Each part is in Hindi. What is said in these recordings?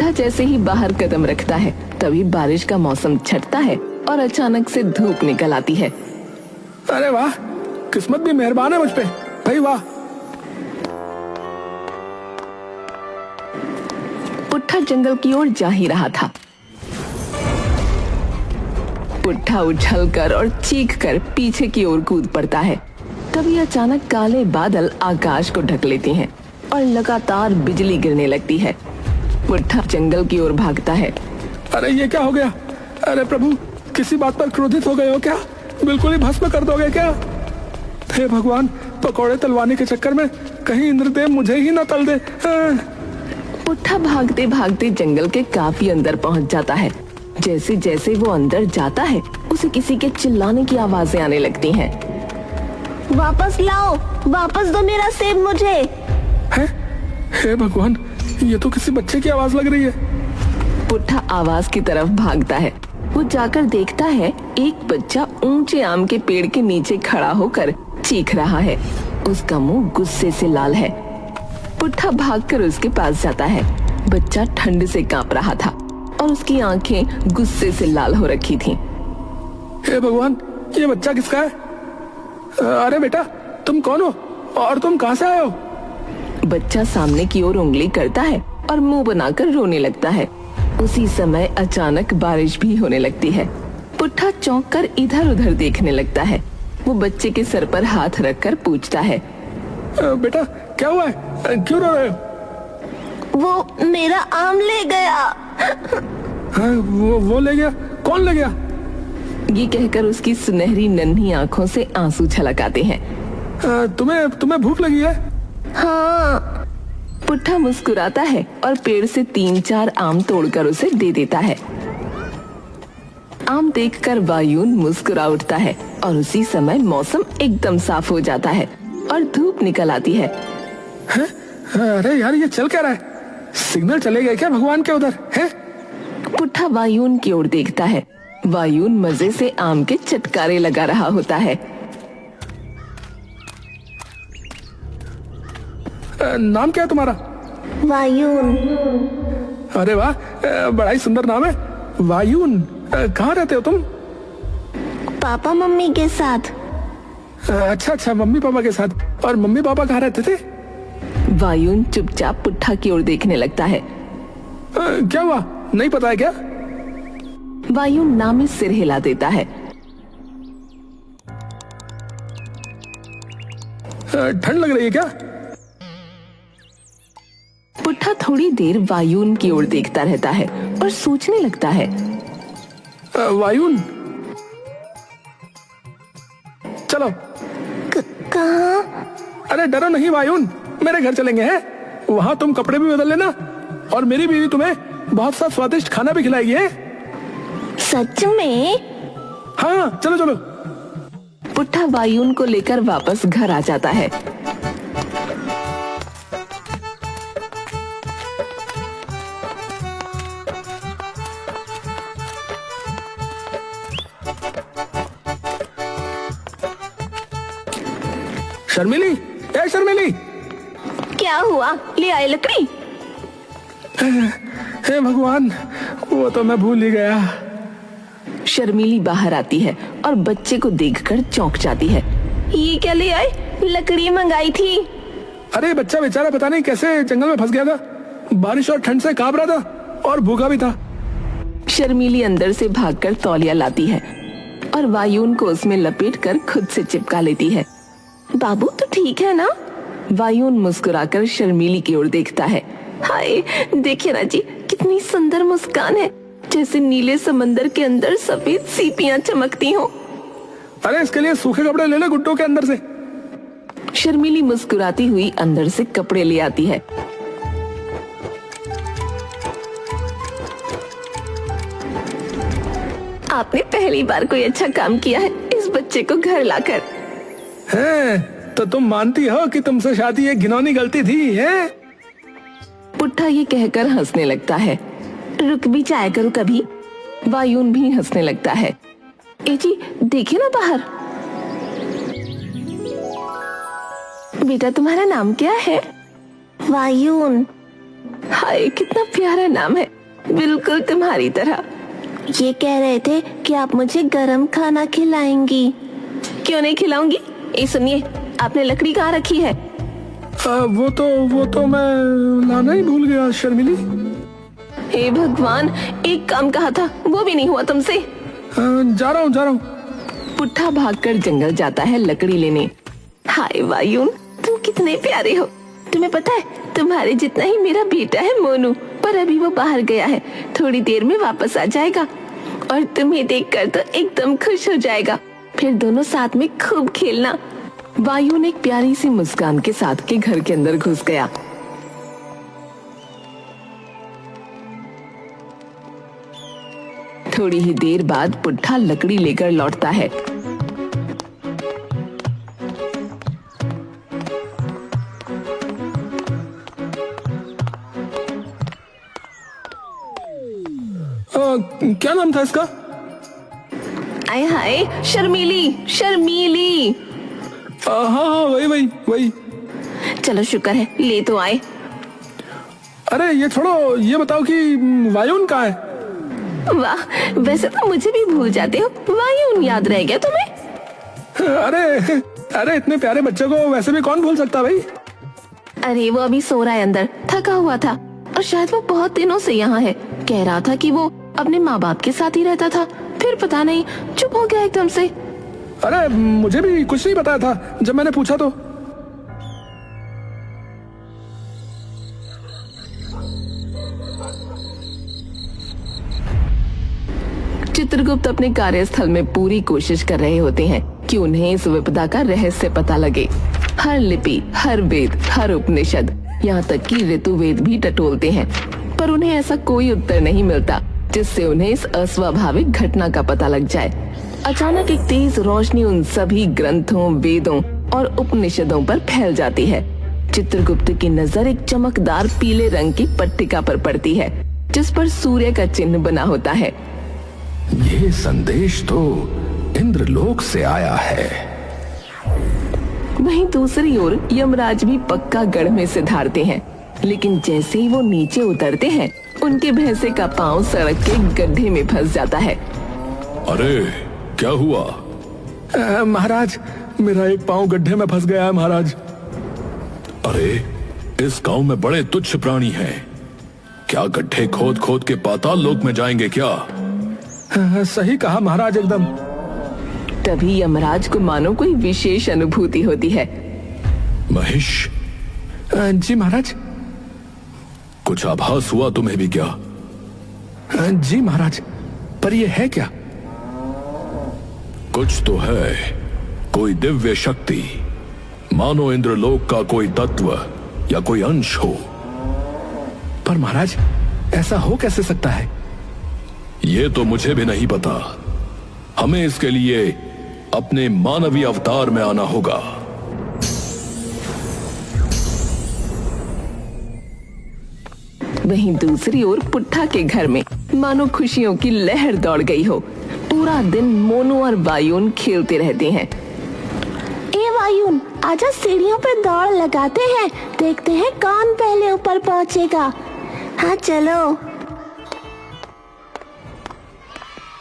पुट्ठा जैसे ही बाहर कदम रखता है तभी बारिश का मौसम छटता है और अचानक से धूप निकल आती है। अरे वाह, किस्मत भी मेहरबान है मुझ पे, भाई वाह। पुट्ठा जंगल की ओर जा ही रहा था। पुट्ठा उछलकर और चीखकर पीछे की ओर कूद पड़ता है। तभी अचानक काले बादल आकाश को ढक लेते हैं और लगातार बिजली गिरने लगती है। पुट्ठा जंगल की ओर भागता है। अरे ये क्या हो गया? अरे प्रभु, किसी बात पर क्रोधित हो गए हो क्या? बिल्कुल ही भस्म कर दोगे क्या? हे भगवान, पकौड़े तलवाने के चक्कर में कहीं इंद्रदेव मुझे ही ना तल दे। पुट्ठा भागते भागते जंगल के काफी अंदर पहुंच जाता है। जैसे जैसे वो अंदर जाता है उसे किसी के चिल्लाने की आवाजें आने लगती हैं। वापस लाओ, वापस दो मेरा सेब मुझे। हे भगवान, ये तो किसी बच्चे की आवाज लग रही है। पुट्ठा आवाज की तरफ भागता है। वो जाकर देखता है एक बच्चा ऊंचे आम के पेड़ के नीचे खड़ा होकर चीख रहा है। उसका मुंह गुस्से से लाल है। पुट्ठा भागकर उसके पास जाता है। बच्चा ठंड से कांप रहा था और उसकी आंखें गुस्से से लाल हो रखी थीं। हे भगवान, ये बच्चा किसका है? अरे बेटा, तुम कौन हो और तुम कहां से आए हो? बच्चा सामने की ओर उंगली करता है और मुंह बनाकर रोने लगता है। उसी समय अचानक बारिश भी होने लगती है। पुट्ठा चौंक कर इधर उधर देखने लगता है। वो बच्चे के सर पर हाथ रखकर पूछता है, बेटा क्या हुआ है? क्यों रो रहे हो? वो मेरा आम ले गया। हाँ, वो ले गया? कौन ले गया? ये कहकर उसकी सुनहरी नन्ही आंखों से आंसू छलक आते हैं। तुम्हें भूख लगी है? हाँ। पुट्ठा मुस्कुराता है और पेड़ से 3-4 आम तोड़कर उसे दे देता है। आम देखकर वायुन मुस्कुरा उठता है और उसी समय मौसम एकदम साफ हो जाता है और धूप निकल आती है। अरे यार, ये चल क्या रहा है? सिग्नल चले गए क्या भगवान के उधर? है? पुट्ठा वायुन की ओर देखता है। वायुन मजे से आम के चटकारे लगा रहा होता है। नाम क्या है तुम्हारा? वायुन। अरे वाह, बड़ा ही सुंदर नाम है, वायुन। कहाँ रहते हो तुम? पापा मम्मी के साथ। अच्छा, मम्मी पापा के साथ। और मम्मी पापा कहाँ रहते थे? वायुन चुपचाप पुट्ठा की ओर देखने लगता है। क्या हुआ, नहीं पता है क्या? वायुन नाम में सिर हिला देता है। ठंड लग रही है क्या? पुट्ठा थोड़ी देर वायुन की ओर देखता रहता है और सोचने लगता है। वायुन, चलो। कहाँ? अरे डरो नहीं वायुन, मेरे घर चलेंगे हैं। वहाँ तुम कपड़े भी बदल लेना और मेरी बीवी तुम्हें बहुत सा स्वादिष्ट खाना भी खिलाएगी है। सच में? हाँ, चलो चलो। पुट्ठा वायुन को लेकर वापस घर आ जाता है। शर्मिली, ए शर्मिली। क्या हुआ? ले आए लकड़ी? हे भगवान, वो तो मैं भूल ही गया। शर्मिली बाहर आती है और बच्चे को देखकर चौंक जाती है। ये क्या ले आए? लकड़ी मंगाई थी। अरे बच्चा बेचारा पता नहीं कैसे जंगल में फंस गया था। बारिश और ठंड से कांप रहा था और भूखा भी था। शर्मिली अंदर से भागकर तौलिया लाती है और वायुन को उसमें लपेटकर खुद से चिपका लेती है। बाबू तो ठीक है ना? वायुन मुस्कुराकर शर्मिली की ओर देखता है। हाय, देखिए ना जी, कितनी सुंदर मुस्कान है, जैसे नीले समंदर के अंदर सफेद सीपियां चमकती हो। अरे इसके लिए सूखे कपड़े ले ले गुड्डों के अंदर से। शर्मिली मुस्कुराती हुई अंदर से कपड़े ले आती है। आपने पहली बार कोई अच्छा काम किया है इस बच्चे को घर लाकर। हैं, तो तुम मानती हो कि तुमसे शादी एक घिनौनी गलती थी? है? पुट्ठा ये कहकर हंसने लगता है। रुक भी जाया करो कभी। वायुन भी हंसने लगता है। ए जी, देखिए ना बाहर। बेटा, तुम्हारा नाम क्या है? वायुन। हाय, कितना प्यारा नाम है। बिल्कुल तुम्हारी तरह। ये कह रहे थे कि आप मुझे गरम खाना खिलाएंगी। क्यों नहीं खिलाऊंगी? ये सुनिए, आपने लकड़ी कहाँ रखी है? वो तो मैं लाना ही भूल गया शर्मिली। हे भगवान, एक काम कहा था वो भी नहीं हुआ तुमसे। जा रहा हूँ। पुट्ठा भागकर जंगल जाता है लकड़ी लेने। हाय वायुन, तुम कितने प्यारे हो। तुम्हें पता है, तुम्हारे जितना ही मेरा बेटा है मोनू, पर अभी वो बाहर गया है। थोड़ी देर में वापस आ जाएगा और तुम्हें देखकर तो एकदम खुश हो जाएगा। फिर दोनों साथ में खूब खेलना। वायुन एक प्यारी सी मुस्कान के साथ के घर के अंदर घुस गया। थोड़ी ही देर बाद पुट्ठा लकड़ी लेकर लौटता है। क्या नाम था इसका? आय हाय, शर्मीली। हाँ, वही। चलो शुक्र है ले तो आए। अरे ये छोड़ो, ये बताओ कि वायुन कहाँ है? वाह, वैसे तो मुझे भी भूल जाते हो। वायुन याद रह गया तुम्हें? अरे इतने प्यारे बच्चे को वैसे भी कौन भूल सकता भाई। अरे वो अभी सो रहा है अंदर, थका हुआ था और शायद वो बहुत दिनों से यहाँ है। कह रहा था कि वो अपने माँ बाप के साथ ही रहता था, फिर पता नहीं चुप हो गया एकदम से। अरे मुझे भी कुछ नहीं बताया था जब मैंने पूछा तो। चित्रगुप्त अपने कार्यस्थल में पूरी कोशिश कर रहे होते हैं कि उन्हें इस विपदा का रहस्य पता लगे। हर लिपि, हर वेद, हर उपनिषद, यहाँ तक कि ऋतुवेद भी टटोलते हैं, पर उन्हें ऐसा कोई उत्तर नहीं मिलता जिससे उन्हें इस अस्वाभाविक घटना का पता लग जाए। अचानक एक तेज रोशनी उन सभी ग्रंथों, वेदों और उपनिषदों पर फैल जाती है। चित्रगुप्त की नजर एक चमकदार पीले रंग की पट्टिका पर पड़ती है जिस पर सूर्य का चिन्ह बना होता है। ये संदेश तो इंद्रलोक से आया है। वहीं दूसरी ओर यमराज भी पक्का गढ़ में से धारते हैं, लेकिन जैसे ही वो नीचे उतरते हैं उनके भैंसे का पांव सड़क के गड्ढे में फंस जाता है। अरे क्या हुआ? महाराज, मेरा एक पांव गड्ढे में फंस गया है महाराज। अरे इस गांव में बड़े तुच्छ प्राणी हैं, क्या गड्ढे खोद खोद के पाताल लोक में जाएंगे क्या? सही कहा महाराज, एकदम। तभी यमराज को मानो कोई विशेष अनुभूति होती है। महेश। जी महाराज। कुछ आभास हुआ तुम्हें भी क्या? जी महाराज, पर ये है क्या? कुछ तो है, कोई दिव्य शक्ति, मानो इंद्रलोक का कोई तत्व या कोई अंश हो। पर महाराज, ऐसा हो कैसे सकता है? ये तो मुझे भी नहीं पता। हमें इसके लिए अपने मानवीय अवतार में आना होगा। वहीं दूसरी ओर पुट्ठा के घर में मानो खुशियों की लहर दौड़ गई हो। पूरा दिन मोनू और वायुन खेलते रहते हैं। ए वायुन, आजा सीढ़ियों पे दौड़ लगाते हैं, देखते हैं कौन पहले ऊपर पहुंचेगा। हाँ चलो।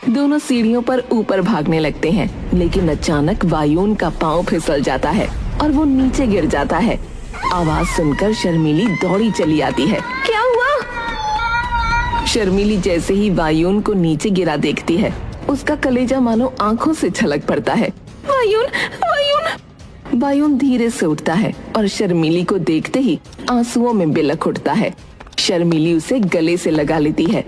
दोनों सीढ़ियों पर ऊपर भागने लगते हैं, लेकिन अचानक वायुन का पांव फिसल जाता है और वो नीचे गिर जाता है। आवाज सुनकर शर्मिली दौड़ी चली आती है। क्या हुआ? शर्मिली जैसे ही वायुन को नीचे गिरा देखती है, उसका कलेजा मानो आंखों से छलक पड़ता है। वायुन धीरे से उठता है और शर्मिली को देखते ही आंसुओं में बिलख उठता है। शर्मिली उसे गले से लगा लेती है,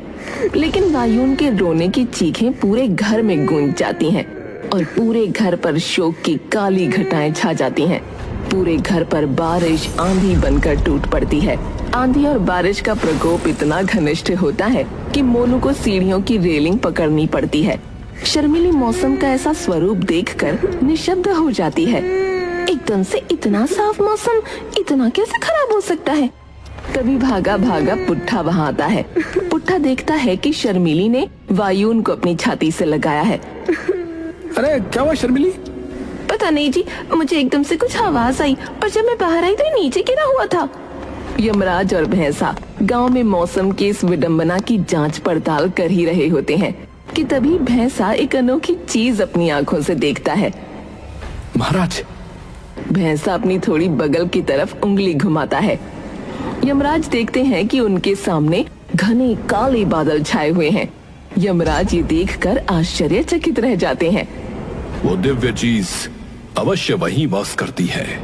लेकिन वायुन के रोने की चीखें पूरे घर में गूंज जाती हैं और पूरे घर पर शोक की काली घटाएं छा जाती हैं। पूरे घर पर बारिश आंधी बनकर टूट पड़ती है। आंधी और बारिश का प्रकोप इतना घनिष्ठ होता है कि मोनू को सीढ़ियों की रेलिंग पकड़नी पड़ती है। शर्मिली मौसम का ऐसा स्वरूप देखकर निशब्द हो जाती है। एकदम से इतना साफ मौसम इतना कैसे खराब हो सकता है? तभी भागा भागा पुट्ठा वहाँ आता है। पुट्ठा देखता है कि शर्मिली ने वायुन को अपनी छाती से लगाया है। अरे क्या हुआ शर्मिली? पता नहीं जी, मुझे एकदम से कुछ आवाज आई और जब मैं बाहर आई तो नीचे गिरा हुआ था। यमराज और भैंसा गांव में मौसम की इस विडंबना की जांच पड़ताल कर ही रहे होते हैं कि तभी भैंसा एक अनोखी चीज अपनी आंखों से देखता है। महाराज, भैंसा अपनी थोड़ी बगल की तरफ उंगली घुमाता है। यमराज देखते हैं कि उनके सामने घने काले बादल छाए हुए हैं। यमराज ये देखकर आश्चर्यचकित रह जाते हैं। वो दिव्य चीज अवश्य वहीं वास करती है।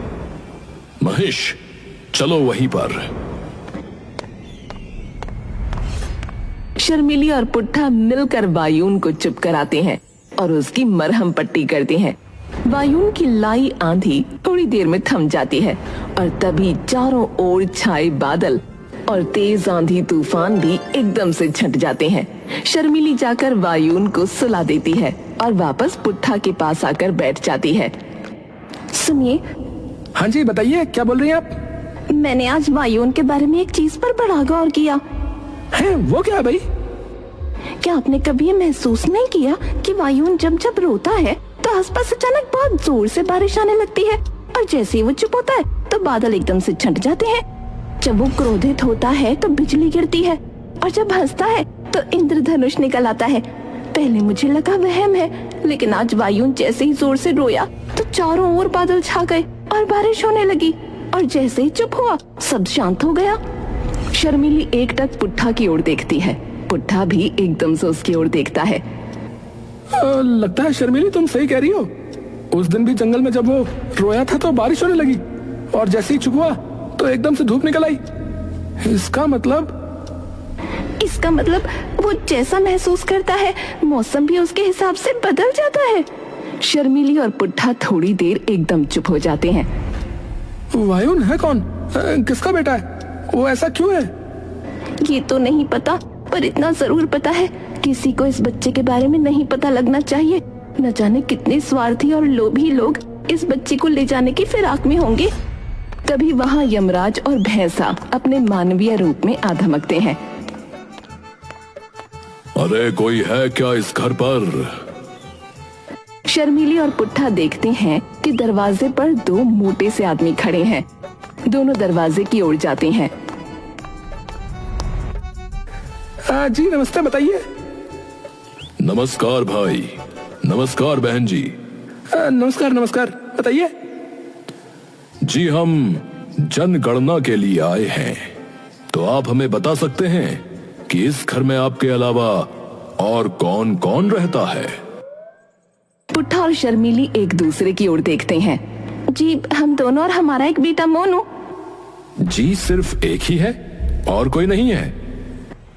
महेश, चलो वहीं पर। शर्मिली और पुट्ठा मिलकर वायुन को चुप कराते हैं और उसकी मरहम पट्टी करते हैं। वायुन की लाई आंधी थोड़ी देर में थम जाती है और तभी चारों ओर छाए बादल और तेज आंधी तूफान भी एकदम से छंट जाते हैं। शर्मिली जाकर वायुन को सुला देती है और वापस पुट्ठा के पास आकर बैठ जाती है। सुनिए, हाँ जी बताइए, क्या बोल रही हैं आप? मैंने आज वायुन के बारे में एक चीज पर बड़ा गौर किया। है वो क्या भाई? क्या आपने कभी ये महसूस नहीं किया कि वायुन जब जब रोता है तो आसपास अचानक बहुत जोर से बारिश आने लगती है और जैसे ही वो चुप होता है तो बादल एकदम से छंट जाते हैं। जब वो क्रोधित होता है तो बिजली गिरती है और जब हंसता है तो इंद्रधनुष निकल आता है। पहले मुझे लगा वहम है, लेकिन आज वायुन जैसे ही जोर से रोया तो चारों ओर बादल छा गए और बारिश होने लगी और जैसे ही चुप हुआ सब शांत हो गया। शर्मिली एकटक पुट्ठा की ओर देखती है। पुट्ठा भी एकदम से उसकी ओर देखता है। लगता है शर्मिली तुम सही कह रही हो। उस दिन भी जंगल में जब वो रोया था तो बारिश होने लगी और जैसे ही चुप हुआ तो एकदम से धूप निकल आई। इसका मतलब वो जैसा महसूस करता है मौसम भी उसके हिसाब से बदल जाता है। शर्मिली और पुट्ठा थोड़ी देर एकदम चुप हो जाते हैं। वायुन है कौन? किसका बेटा है? वो ऐसा क्यों है? ये तो नहीं पता, पर इतना जरूर पता है किसी को इस बच्चे के बारे में नहीं पता लगना चाहिए। न जाने कितने स्वार्थी और लोभी लोग इस बच्चे को ले जाने की फिराक में होंगे। तभी वहाँ यमराज और भैंसा अपने मानवीय रूप में आ धमकते हैं। अरे कोई है क्या इस घर पर? शर्मिली और पुट्ठा देखते हैं कि दरवाजे पर दो मोटे से आदमी खड़े हैं। दोनों दरवाजे की ओर जाते हैं। जी नमस्ते, बताइए। नमस्कार भाई। नमस्कार बहन जी। नमस्कार नमस्कार, बताइए। जी हम जनगणना के लिए आए हैं, तो आप हमें बता सकते हैं कि इस घर में आपके अलावा और कौन कौन रहता है? पुट्ठा और शर्मिली एक दूसरे की ओर देखते हैं। जी हम दोनों और हमारा एक बेटा मोनू। जी सिर्फ एक ही है और कोई नहीं है?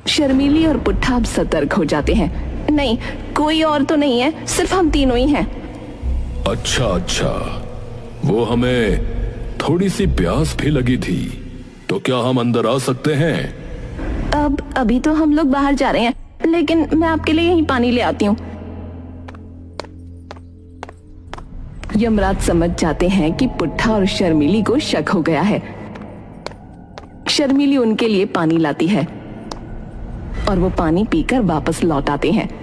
शर्मिली और पुट्ठा अब सतर्क हो जाते हैं। नहीं, कोई और तो नहीं है, सिर्फ हम तीनों ही हैं। अच्छा अच्छा, वो हमें थोड़ी सी प्यास भी लगी थी, तो क्या हम अंदर आ सकते हैं? अभी तो हम लोग बाहर जा रहे हैं, लेकिन मैं आपके लिए यहीं पानी ले आती हूँ। यमराज समझ जाते हैं कि पुट्ठा और शर्मिली को शक हो गया है। शर्मिली उनके लिए पानी लाती है और वो पानी पीकर वापस लौट आते हैं।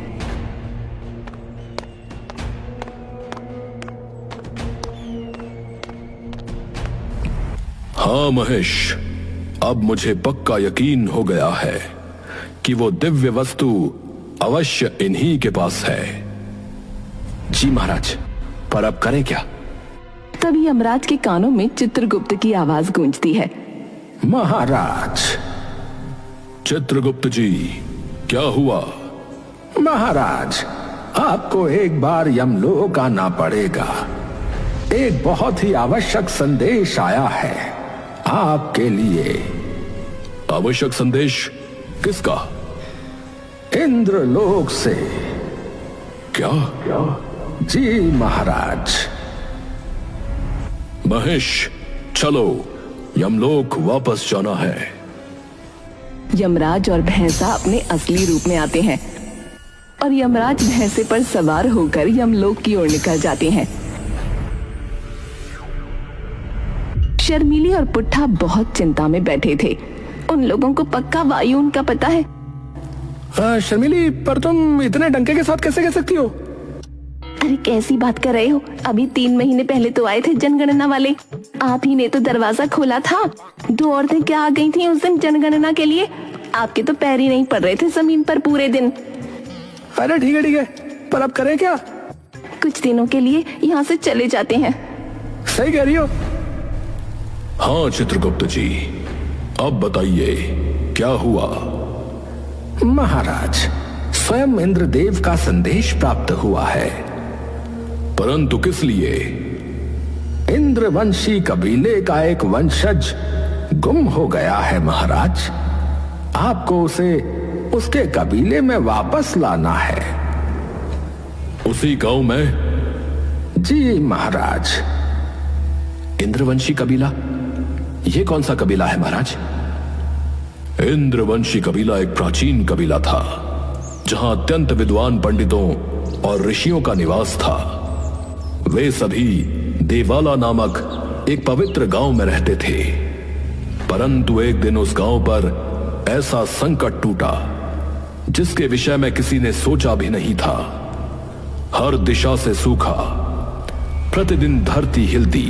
हाँ महेश, अब मुझे पक्का यकीन हो गया है कि वो दिव्य वस्तु अवश्य इन्हीं के पास है। जी महाराज, पर अब करें क्या? तभी यमराज के कानों में चित्रगुप्त की आवाज गूंजती है। महाराज। चित्रगुप्त जी, क्या हुआ? महाराज, आपको एक बार यमलोक आना पड़ेगा। एक बहुत ही आवश्यक संदेश आया है आपके लिए। आवश्यक संदेश? किसका? इंद्रलोक से। क्या? जी महाराज। महेश, चलो, यमलोक वापस जाना है। यमराज और भैंसा अपने असली रूप में आते हैं और यमराज भैंसे पर सवार होकर यमलोक की ओर निकल जाते हैं। शर्मिली और पुट्ठा बहुत चिंता में बैठे थे। उन लोगों को पक्का वायुन का पता है। शर्मिली, पर तुम इतने डंके के साथ कैसे कह सकती हो? अरे कैसी बात कर रहे हो, अभी 3 महीने पहले तो आए थे जनगणना वाले, आप ही ने तो दरवाजा खोला था। 2 औरतें क्या आ गई थी उस दिन जनगणना के लिए, आपके तो पैर ही नहीं पड़ रहे थे जमीन पर पूरे दिन। अरे ठीक है, पर अब करें क्या? कुछ दिनों के लिए यहाँ से चले जाते हैं। सही कह रही हो। हाँ चित्रगुप्त जी, अब बताइए क्या हुआ? महाराज, स्वयं इंद्रदेव का संदेश प्राप्त हुआ है। परंतु किस लिए? इंद्रवंशी कबीले का एक वंशज गुम हो गया है महाराज। आपको उसे उसके कबीले में वापस लाना है। उसी गांव में? जी महाराज। इंद्रवंशी कबीला, ये कौन सा कबीला है महाराज? इंद्रवंशी कबीला एक प्राचीन कबीला था जहां अत्यंत विद्वान पंडितों और ऋषियों का निवास था। वे सभी देवाला नामक एक पवित्र गांव में रहते थे। परंतु एक दिन उस गांव पर ऐसा संकट टूटा जिसके विषय में किसी ने सोचा भी नहीं था। हर दिशा से सूखा, प्रतिदिन धरती हिलती,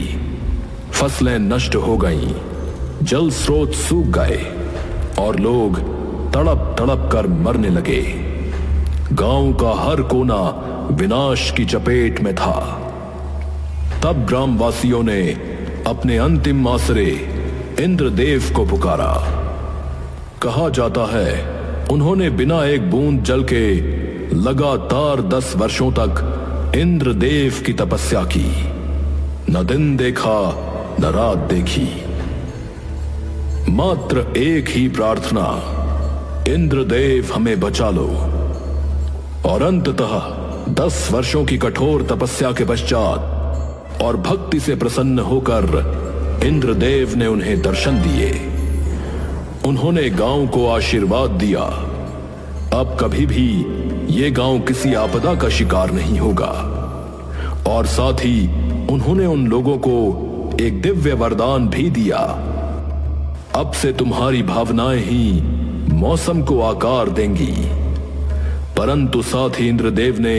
फसलें नष्ट हो गईं, जल स्रोत सूख गए और लोग तड़प तड़प कर मरने लगे। गांव का हर कोना विनाश की चपेट में था। तब ग्रामवासियों ने अपने अंतिम आसरे इंद्रदेव को पुकारा। कहा जाता है उन्होंने बिना एक बूंद जल के लगातार 10 वर्षों तक इंद्रदेव की तपस्या की। न दिन देखा न रात देखी, मात्र एक ही प्रार्थना, इंद्रदेव हमें बचा लो। और अंततः 10 वर्षों की कठोर तपस्या के पश्चात और भक्ति से प्रसन्न होकर इंद्रदेव ने उन्हें दर्शन दिए। उन्होंने गांव को आशीर्वाद दिया, अब कभी भी ये गांव किसी आपदा का शिकार नहीं होगा। और साथ ही उन्होंने उन लोगों को एक दिव्य वरदान भी दिया, अब से तुम्हारी भावनाएं ही मौसम को आकार देंगी। परंतु साथ ही इंद्रदेव ने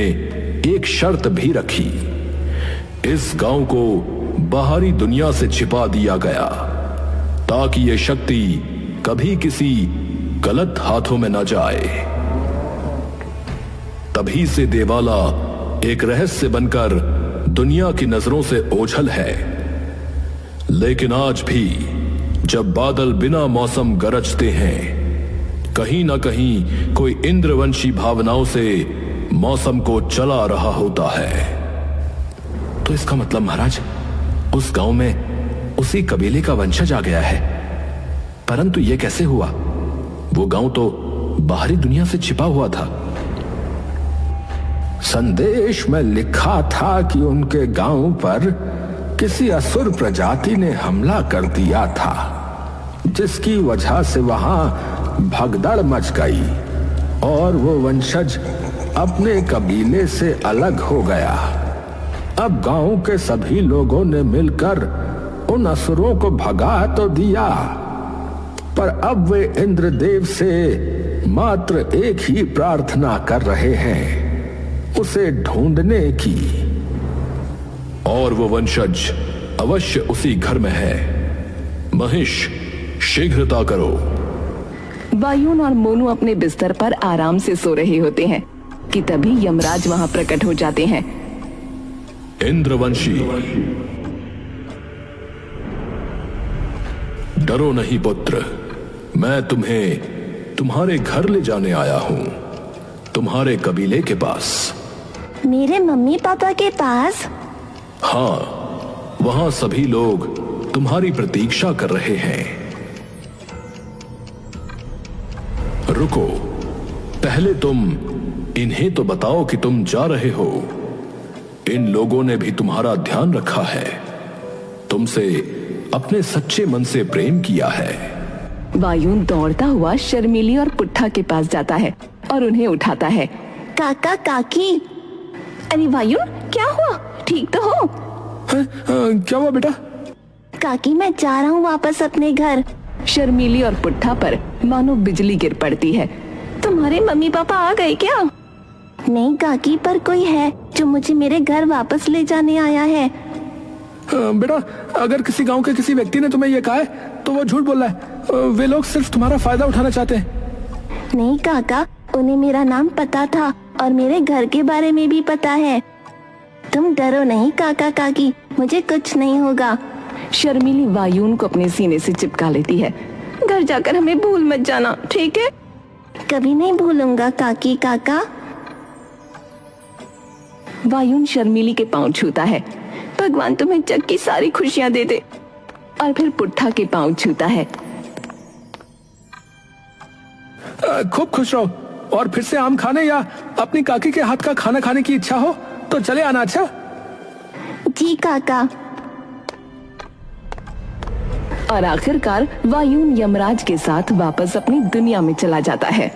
एक शर्त भी रखी, इस गांव को बाहरी दुनिया से छिपा दिया गया ताकि ये शक्ति कभी किसी गलत हाथों में न जाए। तभी से देवाला एक रहस्य बनकर दुनिया की नजरों से ओझल है। लेकिन आज भी जब बादल बिना मौसम गरजते हैं, कहीं ना कहीं कोई इंद्रवंशी भावनाओं से मौसम को चला रहा होता है। तो इसका मतलब महाराज, उस गांव में उसी कबीले का वंशज आ गया है। परंतु यह कैसे हुआ? वो गांव तो बाहरी दुनिया से छिपा हुआ था। संदेश में लिखा था कि उनके गांव पर किसी असुर प्रजाति ने हमला कर दिया था, जिसकी वजह से वहां भगदड़ मच गई और वो वंशज अपने कबीले से अलग हो गया। अब गांव के सभी लोगों ने मिलकर उन असुरों को भगा तो दिया, पर अब वे इंद्रदेव से मात्र एक ही प्रार्थना कर रहे हैं, उसे ढूंढने की। और वो वंशज अवश्य उसी घर में है। महिष, शीघ्रता करो। वायुन और मोनू अपने बिस्तर पर आराम से सो रहे होते हैं कि तभी यमराज वहां प्रकट हो जाते हैं। इंद्रवंशी, डरो नहीं पुत्र, मैं तुम्हें तुम्हारे घर ले जाने आया हूं, तुम्हारे कबीले के पास। मेरे मम्मी पापा के पास? हाँ, वहां सभी लोग तुम्हारी प्रतीक्षा कर रहे हैं। रुको, पहले तुम इन्हें तो बताओ कि तुम जा रहे हो। इन लोगों ने भी तुम्हारा ध्यान रखा है, तुमसे अपने सच्चे मन से प्रेम किया है। वायुन दौड़ता हुआ शर्मिली और पुट्ठा के पास जाता है और उन्हें उठाता है। काका काकी। अरे वायुन, क्या हुआ? ठीक तो हो? क्या हुआ बेटा? काकी, मैं जा रहा हूँ वापस अपने घर। शर्मिली और पुट्ठा पर मानो बिजली गिर पड़ती है। तुम्हारे मम्मी पापा आ गए क्या? नहीं काकी, पर कोई है जो मुझे मेरे घर वापस ले जाने आया है। बेटा, अगर किसी गांव के किसी व्यक्ति ने तुम्हें ये कहा है तो वो झूठ बोल रहा है। वे लोग सिर्फ तुम्हारा फायदा उठाना चाहते हैं। नहीं काका, उन्हें मेरा नाम पता था और मेरे घर के बारे में भी पता है। तुम डरो नहीं काका काकी, मुझे कुछ नहीं होगा। शर्मीली वायुन को अपने सीने से चिपका लेती है। घर जाकर हमें भूल मत जाना, ठीक है? कभी नहीं भूलूंगा काकी काका। वायुन शर्मीली के पांव छूता है। भगवान तुम्हें जग की सारी खुशियां दे दे। और फिर पुट्ठा के पांव छूता है। खूब खुश रहो, और फिर से आम खाने या अपनी काकी के हाथ का खाना खाने की इच्छा हो तो चले आना। अच्छा जी काका। और आखिरकार वायुन यमराज के साथ वापस अपनी दुनिया में चला जाता है।